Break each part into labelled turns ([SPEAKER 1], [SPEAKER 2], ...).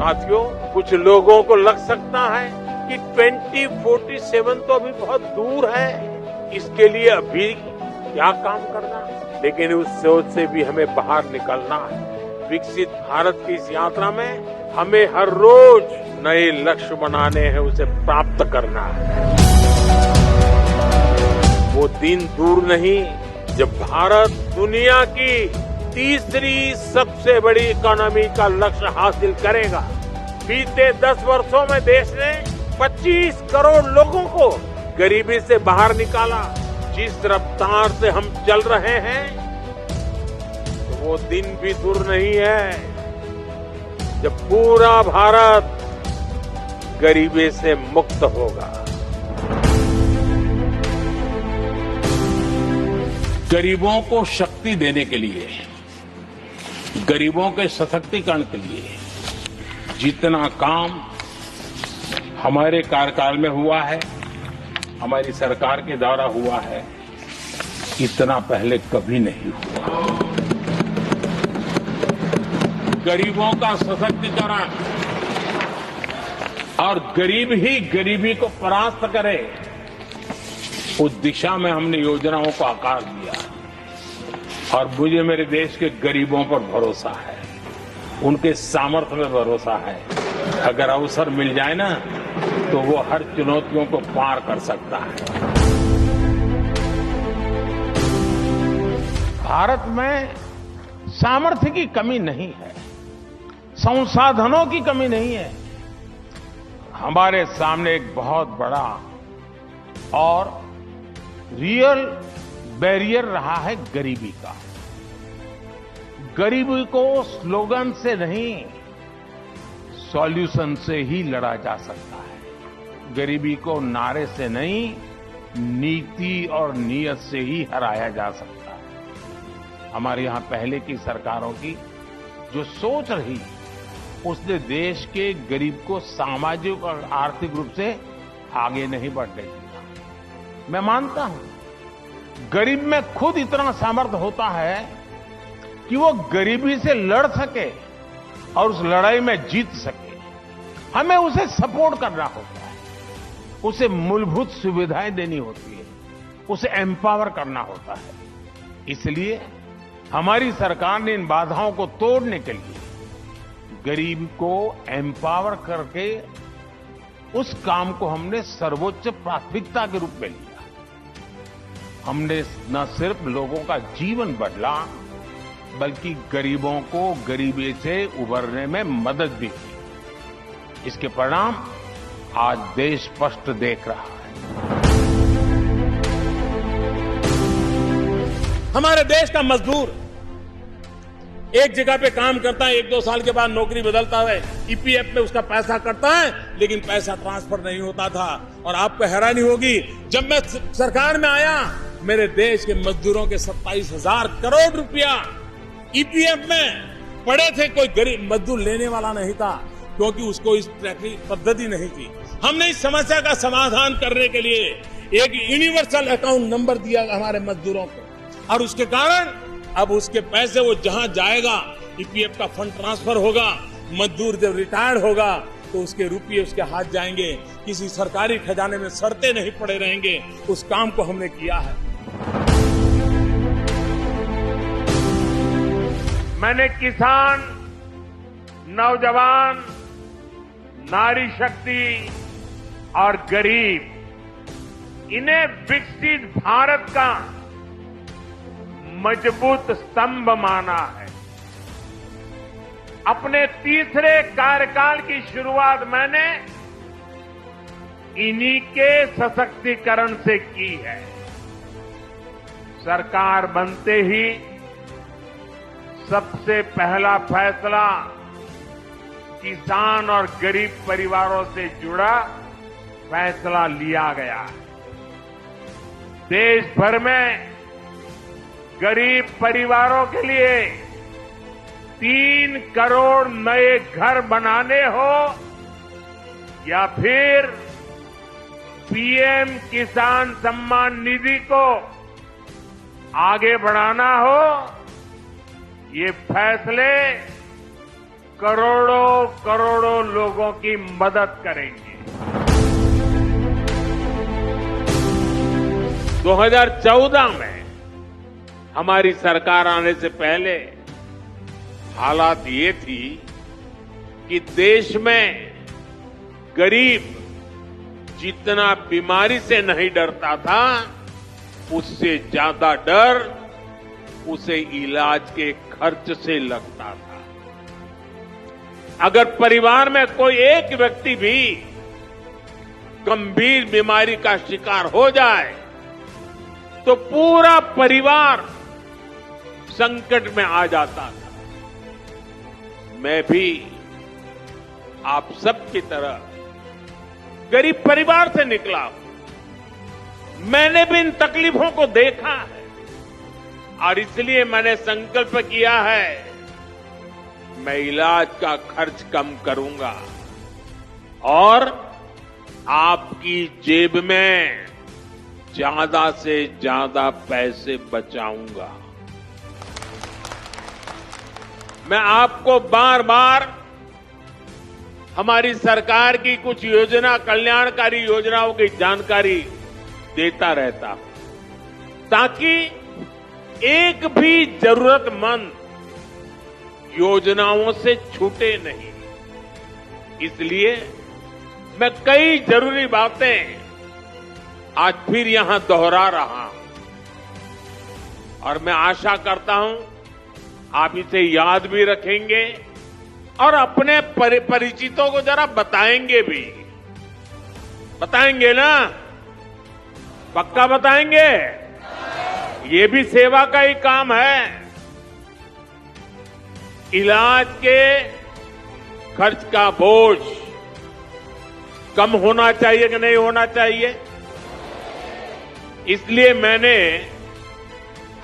[SPEAKER 1] साथियों, कुछ लोगों को लग सकता है कि 2047 तो अभी बहुत दूर है, इसके लिए अभी क्या काम करना, लेकिन उस सोच से भी हमें बाहर निकलना है। विकसित भारत की इस यात्रा में हमें हर रोज नए लक्ष्य बनाने हैं, उसे प्राप्त करना है। वो दिन दूर नहीं जब भारत दुनिया की तीसरी सबसे बड़ी इकोनॉमी का लक्ष्य हासिल करेगा। बीते 10 वर्षों में देश ने 25 करोड़ लोगों को गरीबी से बाहर निकाला। जिस रफ्तार से हम चल रहे हैं, तो वो दिन भी दूर नहीं है जब पूरा भारत गरीबी से मुक्त होगा।
[SPEAKER 2] गरीबों को शक्ति देने के लिए, गरीबों के सशक्तिकरण के लिए जितना काम हमारे कार्यकाल में हुआ है, हमारी सरकार के द्वारा हुआ है, इतना पहले कभी नहीं हुआ। गरीबों का सशक्तिकरण और गरीब ही गरीबी को परास्त करे, उस दिशा में हमने योजनाओं को आकार दिया। और मुझे मेरे देश के गरीबों पर भरोसा है, उनके सामर्थ्य में भरोसा है। अगर अवसर मिल जाए ना, तो वो हर चुनौतियों को पार कर सकता है।
[SPEAKER 3] भारत में सामर्थ्य की कमी नहीं है, संसाधनों की कमी नहीं है। हमारे सामने एक बहुत बड़ा और रियल बैरियर रहा है गरीबी का। गरीबी को स्लोगन से नहीं, सॉल्यूशन से ही लड़ा जा सकता है। गरीबी को नारे से नहीं, नीति और नीयत से ही हराया जा सकता है। हमारे यहां पहले की सरकारों की जो सोच रही, उसने देश के गरीब को सामाजिक और आर्थिक रूप से आगे नहीं बढ़ने दिया। मैं मानता हूं, गरीब में खुद इतना सामर्थ्य होता है कि वो गरीबी से लड़ सके और उस लड़ाई में जीत सके। हमें उसे सपोर्ट करना होता है, उसे मूलभूत सुविधाएं देनी होती है, उसे एम्पावर करना होता है। इसलिए हमारी सरकार ने इन बाधाओं को तोड़ने के लिए गरीब को एम्पावर करके उस काम को हमने सर्वोच्च प्राथमिकता के रूप में लिया। हमने न सिर्फ लोगों का जीवन बदला, बल्कि गरीबों को गरीबी से उबरने में मदद भी की। इसके परिणाम आज देश स्पष्ट देख रहा है।
[SPEAKER 4] हमारे देश का मजदूर एक जगह पे काम करता है, 1-2 साल के बाद नौकरी बदलता है, ईपीएफ में उसका पैसा कटता है, लेकिन पैसा ट्रांसफर नहीं होता था। और आपको हैरानी होगी, जब मैं सरकार में आया, मेरे देश के मजदूरों के 27,000 करोड़ रुपया ईपीएफ में पड़े थे। कोई गरीब मजदूर लेने वाला नहीं था, क्योंकि उसको इस ट्रैकिंग पद्धति नहीं थी। हमने इस समस्या का समाधान करने के लिए एक यूनिवर्सल अकाउंट नंबर दिया हमारे मजदूरों को, और उसके कारण अब उसके पैसे वो जहां जाएगा, ईपीएफ का फंड ट्रांसफर होगा। मजदूर जब रिटायर्ड होगा तो उसके रुपये उसके हाथ जाएंगे, किसी सरकारी खजाने में सड़ते नहीं पड़े रहेंगे। उस काम को हमने किया है।
[SPEAKER 1] मैंने किसान, नौजवान, नारी शक्ति और गरीब, इन्हें विकसित भारत का मजबूत स्तंभ माना है। अपने तीसरे कार्यकाल की शुरुआत मैंने इन्हीं के सशक्तिकरण से की है। सरकार बनते ही सबसे पहला फैसला किसान और गरीब परिवारों से जुड़ा फैसला लिया गया। देश भर में गरीब परिवारों के लिए 3 करोड़ नए घर बनाने हो या फिर पीएम किसान सम्मान निधि को आगे बढ़ाना हो, ये फैसले करोड़ों करोड़ों लोगों की मदद करेंगे। 2014 में हमारी सरकार आने से पहले हालात ये थी कि देश में गरीब जितना बीमारी से नहीं डरता था, उससे ज्यादा डर उसे इलाज के खर्च से लगता था। अगर परिवार में कोई एक व्यक्ति भी गंभीर बीमारी का शिकार हो जाए तो पूरा परिवार संकट में आ जाता था। मैं भी आप सबकी तरह गरीब परिवार से निकला हूं। मैंने भी इन तकलीफों को देखा है और इसलिए मैंने संकल्प किया है, मैं इलाज का खर्च कम करूंगा और आपकी जेब में ज्यादा से ज्यादा पैसे बचाऊंगा। मैं आपको बार बार हमारी सरकार की कुछ कल्याणकारी योजनाओं की जानकारी देता रहता हूं ताकि एक भी जरूरतमंद योजनाओं से छूटे नहीं। इसलिए मैं कई जरूरी बातें आज फिर यहां दोहरा रहा हूं और मैं आशा करता हूं आप इसे याद भी रखेंगे और अपने परिचितों को जरा बताएंगे भी। बताएंगे ना? पक्का बताएंगे? ये भी सेवा का ही काम है। इलाज के खर्च का बोझ कम होना चाहिए कि नहीं होना चाहिए? इसलिए मैंने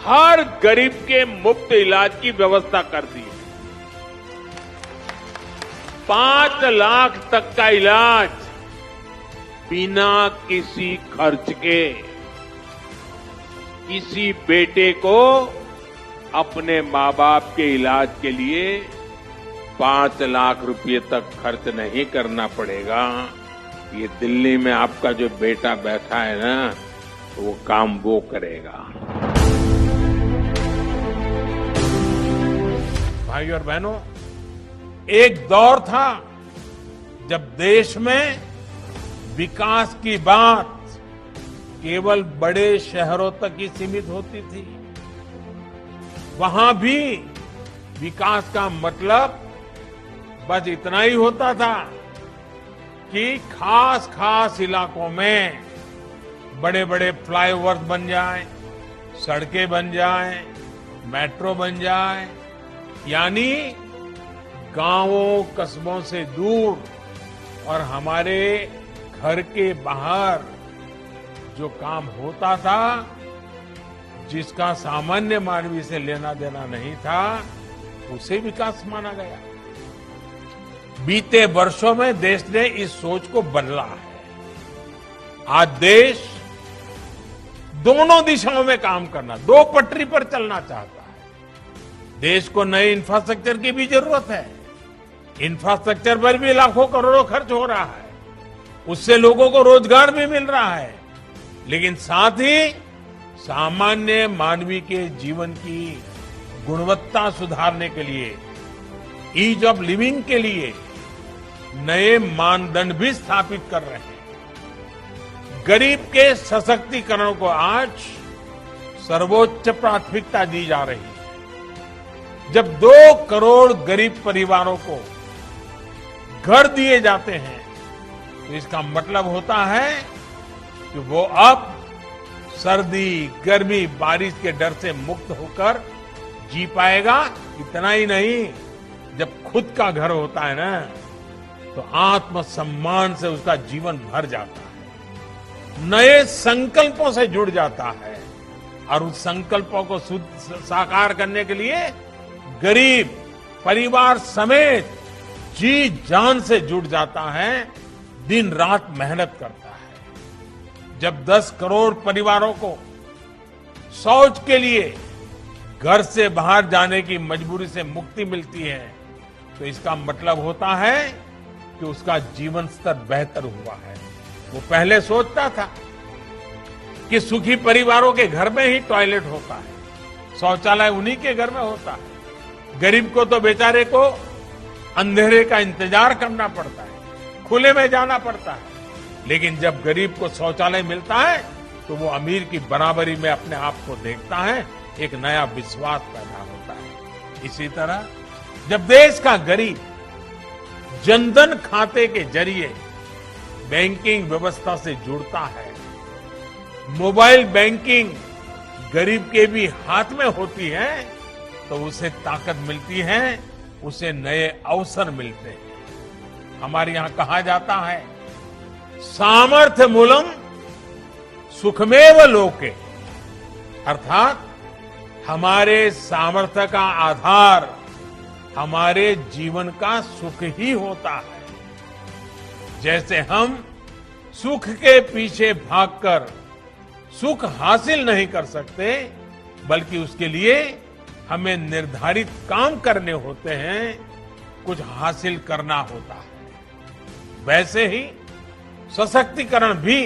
[SPEAKER 1] हर गरीब के मुफ्त इलाज की व्यवस्था कर दी है। 5 लाख तक का इलाज बिना किसी खर्च के किसी बेटे को अपने मां बाप के इलाज के लिए 5 लाख रुपए तक खर्च नहीं करना पड़ेगा। ये दिल्ली में आपका जो बेटा बैठा है ना, वो काम वो करेगा।
[SPEAKER 4] भाई और बहनों, एक दौर था जब देश में विकास की बात केवल बड़े शहरों तक ही सीमित होती थी। वहां भी विकास का मतलब बस इतना ही होता था कि खास खास इलाकों में बड़े बड़े फ्लाईओवर्स बन जाएं, सड़कें बन जाएं, मेट्रो बन जाए, यानी गांवों कस्बों से दूर और हमारे घर के बाहर जो काम होता था, जिसका सामान्य मानवी से लेना देना नहीं था, उसे विकास माना गया। बीते वर्षों में देश ने इस सोच को बदला है। आज देश दोनों दिशाओं में काम करना, 2 पटरी पर चलना चाहता है। देश को नए इंफ्रास्ट्रक्चर की भी जरूरत है। इंफ्रास्ट्रक्चर पर भी लाखों करोड़ों खर्च हो रहा है, उससे लोगों को रोजगार भी मिल रहा है, लेकिन साथ ही सामान्य मानवी के जीवन की गुणवत्ता सुधारने के लिए, ईज ऑफ लिविंग के लिए नए मानदंड भी स्थापित कर रहे हैं। गरीब के सशक्तिकरण को आज सर्वोच्च प्राथमिकता दी जा रही है। जब 2 करोड़ गरीब परिवारों को घर दिए जाते हैं तो इसका मतलब होता है कि वो अब सर्दी, गर्मी, बारिश के डर से मुक्त होकर जी पाएगा। इतना ही नहीं, जब खुद का घर होता है ना, तो आत्मसम्मान से उसका जीवन भर जाता है, नए संकल्पों से जुड़ जाता है और उस संकल्पों को साकार करने के लिए गरीब परिवार समेत जी जान से जुड़ जाता है, दिन रात मेहनत करता है। जब 10 करोड़ परिवारों को शौच के लिए घर से बाहर जाने की मजबूरी से मुक्ति मिलती है, तो इसका मतलब होता है कि उसका जीवन स्तर बेहतर हुआ है। वो पहले सोचता था कि सुखी परिवारों के घर में ही टॉयलेट होता है, शौचालय उन्हीं के घर में होता है। गरीब को तो बेचारे को अंधेरे का इंतजार करना पड़ता है, खुले में जाना पड़ता है। लेकिन जब गरीब को शौचालय मिलता है तो वो अमीर की बराबरी में अपने आप को देखता है, एक नया विश्वास पैदा होता है। इसी तरह जब देश का गरीब जनधन खाते के जरिए बैंकिंग व्यवस्था से जुड़ता है, मोबाइल बैंकिंग गरीब के भी हाथ में होती है, तो उसे ताकत मिलती है, उसे नए अवसर मिलते हैं। हमारे यहां कहा जाता है, सामर्थ्य मूलम सुखमेव लोके, अर्थात हमारे सामर्थ्य का आधार हमारे जीवन का सुख ही होता है। जैसे हम सुख के पीछे भागकर सुख हासिल नहीं कर सकते, बल्कि उसके लिए हमें निर्धारित काम करने होते हैं, कुछ हासिल करना होता है। वैसे ही सशक्तिकरण भी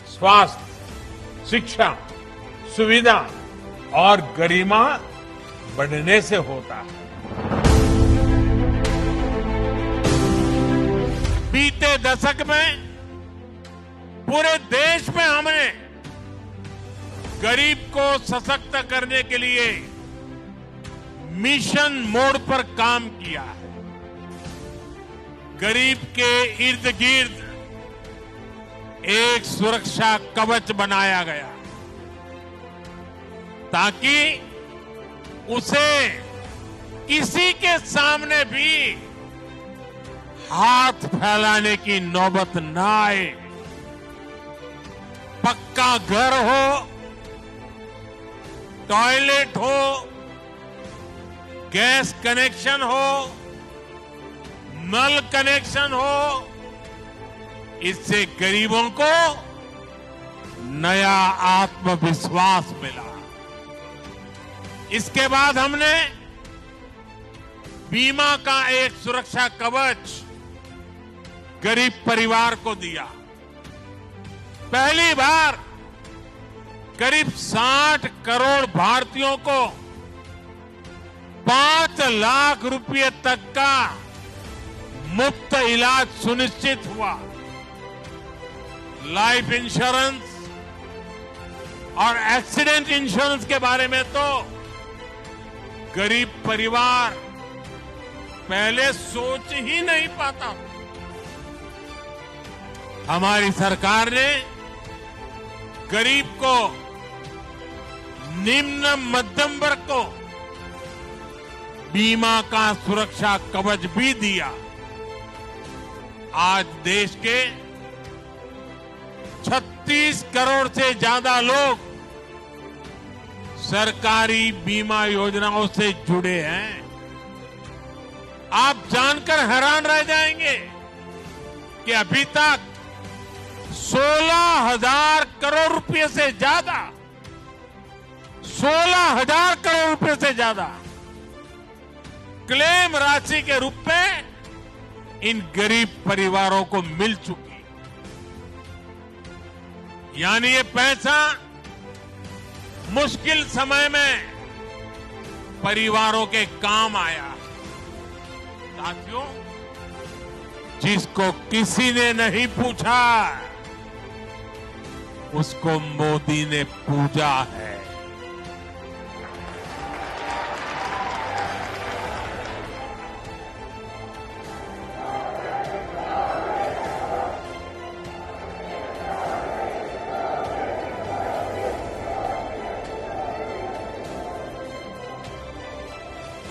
[SPEAKER 4] स्वास्थ्य, शिक्षा, सुविधा और गरिमा बढ़ने से होता है। बीते दशक में पूरे देश में हमने गरीब को सशक्त करने के लिए मिशन मोड पर काम किया है। गरीब के इर्द गिर्द एक सुरक्षा कवच बनाया गया ताकि उसे किसी के सामने भी हाथ फैलाने की नौबत ना आए। पक्का घर हो, टॉयलेट हो, गैस कनेक्शन हो, नल कनेक्शन हो, इससे गरीबों को नया आत्मविश्वास मिला। इसके बाद हमने बीमा का एक सुरक्षा कवच गरीब परिवार को दिया। पहली बार करीब 60 करोड़ भारतीयों को 5 लाख रुपए तक का मुफ्त इलाज सुनिश्चित हुआ। लाइफ इंश्योरेंस और एक्सीडेंट इंश्योरेंस के बारे में तो गरीब परिवार पहले सोच ही नहीं पाता। हमारी सरकार ने गरीब को, निम्न मध्यम वर्ग को बीमा का सुरक्षा कवच भी दिया। आज देश के 36 करोड़ से ज्यादा लोग सरकारी बीमा योजनाओं से जुड़े हैं। आप जानकर हैरान रह जाएंगे कि अभी तक 16,000 करोड़ रुपए से ज्यादा 16,000 करोड़ रुपए से ज्यादा क्लेम राशि के रूप में इन गरीब परिवारों को मिल चुकी। यानी ये पैसा मुश्किल समय में परिवारों के काम आया। साथियों, जिसको किसी ने नहीं पूछा उसको मोदी ने पूजा है।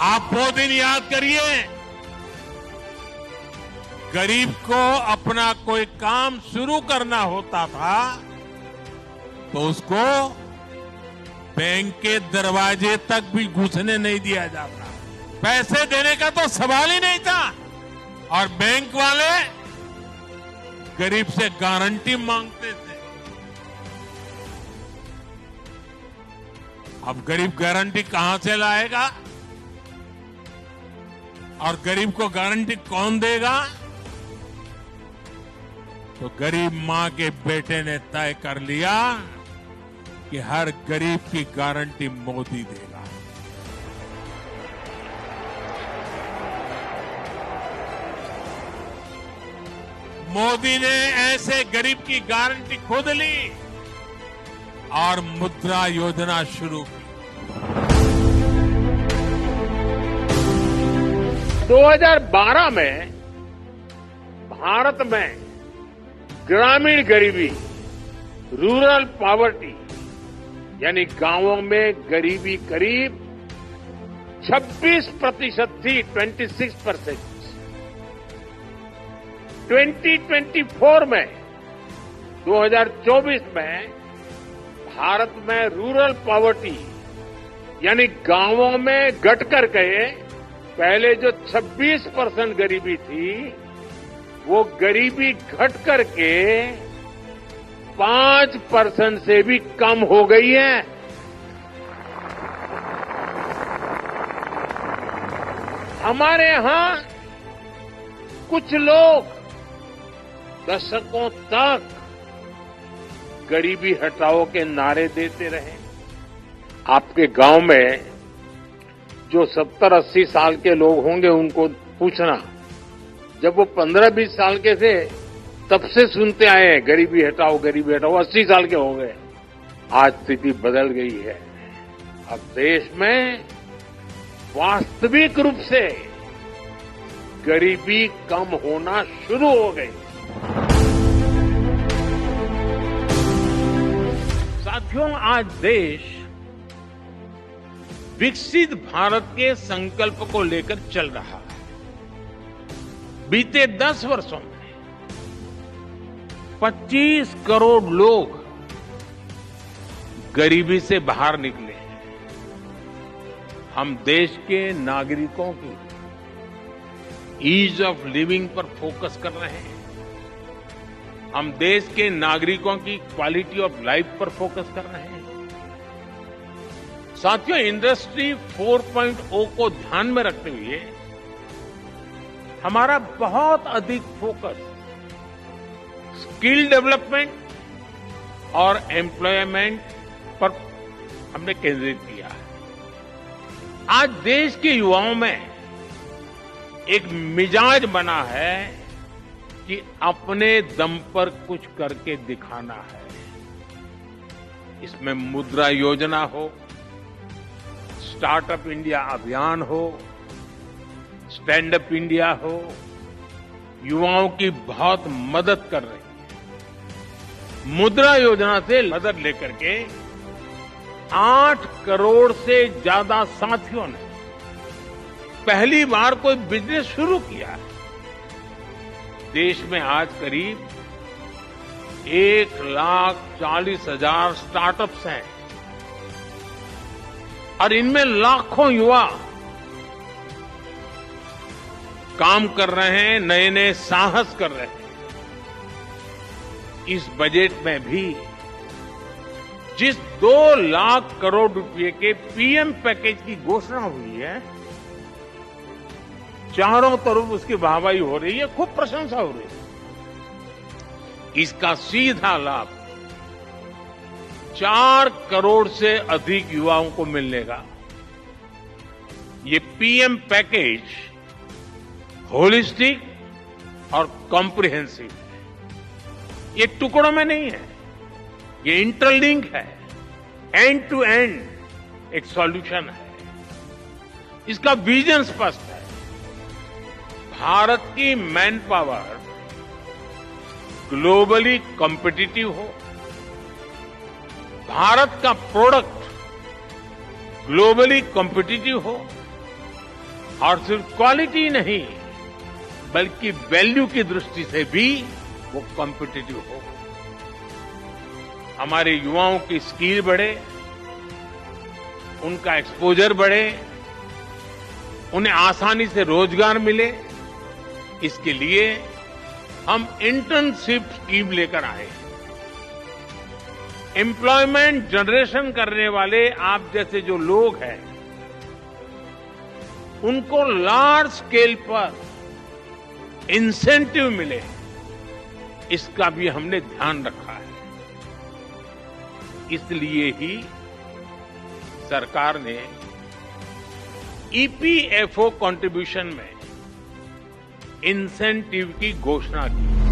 [SPEAKER 4] आप वो दिन याद करिए, गरीब को अपना कोई काम शुरू करना होता था तो उसको बैंक के दरवाजे तक भी घुसने नहीं दिया जाता। पैसे देने का तो सवाल ही नहीं था और बैंक वाले गरीब से गारंटी मांगते थे। अब गरीब गारंटी कहां से लाएगा?
[SPEAKER 1] और गरीब को गारंटी कौन देगा? तो गरीब मां के बेटे ने तय कर लिया कि हर गरीब की गारंटी मोदी देगा। मोदी ने ऐसे गरीब की गारंटी खुद ली और मुद्रा योजना शुरू की।
[SPEAKER 2] 2012 में भारत में ग्रामीण गरीबी, रूरल पॉवर्टी, यानी गांवों में गरीबी करीब 26% थी, 26%। 2024 में 2024 में भारत में रूरल पॉवर्टी यानी गांवों में घट कर गए, पहले जो 26% गरीबी थी वो गरीबी घट करके 5% से भी कम हो गई है। हमारे यहां कुछ लोग दशकों तक गरीबी हटाओ के नारे देते रहे। आपके गांव में जो 70-80 साल के लोग होंगे उनको पूछना, जब वो 15-20 साल के थे तब से सुनते आए हैं गरीबी हटाओ गरीबी हटाओ, 80 साल के हो गए। आज स्थिति बदल गई है। अब देश में वास्तविक रूप से गरीबी कम होना शुरू हो गई। साथियों, आज देश विकसित भारत के संकल्प को लेकर चल रहा है। बीते 10 वर्षों में 25 करोड़ लोग गरीबी से बाहर निकले हैं। हम देश के नागरिकों की ईज ऑफ लिविंग पर फोकस कर रहे हैं। हम देश के नागरिकों की क्वालिटी ऑफ लाइफ पर फोकस कर रहे हैं। साथियों, इंडस्ट्री 4.0 को ध्यान में रखते हुए हमारा बहुत अधिक फोकस स्किल डेवलपमेंट और एम्प्लॉयमेंट पर हमने केंद्रित किया है। आज देश के युवाओं में एक मिजाज बना है कि अपने दम पर कुछ करके दिखाना है। इसमें मुद्रा योजना हो, स्टार्टअप इंडिया अभियान हो, स्टैंड अप इंडिया हो, युवाओं की बहुत मदद कर रही है। मुद्रा योजना से मदद लेकर के 8 करोड़ से ज्यादा साथियों ने पहली बार कोई बिजनेस शुरू किया है। देश में आज करीब 1,40,000 स्टार्टअप्स हैं और इनमें लाखों युवा काम कर रहे हैं, नए नए साहस कर रहे हैं। इस बजट में भी जिस 2 लाख करोड़ रुपए के पीएम पैकेज की घोषणा हुई है, चारों तरफ उसकी वाहवाही हो रही है, खूब प्रशंसा हो रही है। इसका सीधा लाभ 4 करोड़ से अधिक युवाओं को मिलने का। ये पीएम पैकेज होलिस्टिक और कॉम्प्रिहेंसिव है। ये टुकड़ों में नहीं है, ये इंटरलिंक है, एंड टू एंड एक सॉल्यूशन है। इसका विजन स्पष्ट है। भारत की मैन पावर ग्लोबली कॉम्पिटिटिव हो, भारत का प्रोडक्ट ग्लोबली कॉम्पिटिटिव हो और सिर्फ क्वालिटी नहीं बल्कि वैल्यू की दृष्टि से भी वो कॉम्पिटिटिव हो। हमारे युवाओं की स्किल बढ़े, उनका एक्सपोजर बढ़े, उन्हें आसानी से रोजगार मिले। इसके लिए हम इंटर्नशिप स्कीम लेकर आए। एम्प्लॉयमेंट जनरेशन करने वाले आप जैसे जो लोग हैं उनको लार्ज स्केल पर इंसेंटिव मिले, इसका भी हमने ध्यान रखा है। इसलिए ही सरकार ने ईपीएफओ कंट्रीब्यूशन में इंसेंटिव की घोषणा की।